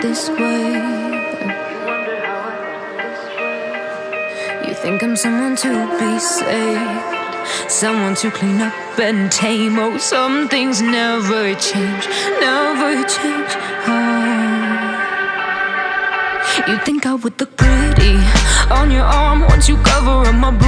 this way. You think I'm someone to be saved, someone to clean up and tame. Oh, some things never change, never change. You think I would look pretty on your arm once you cover up my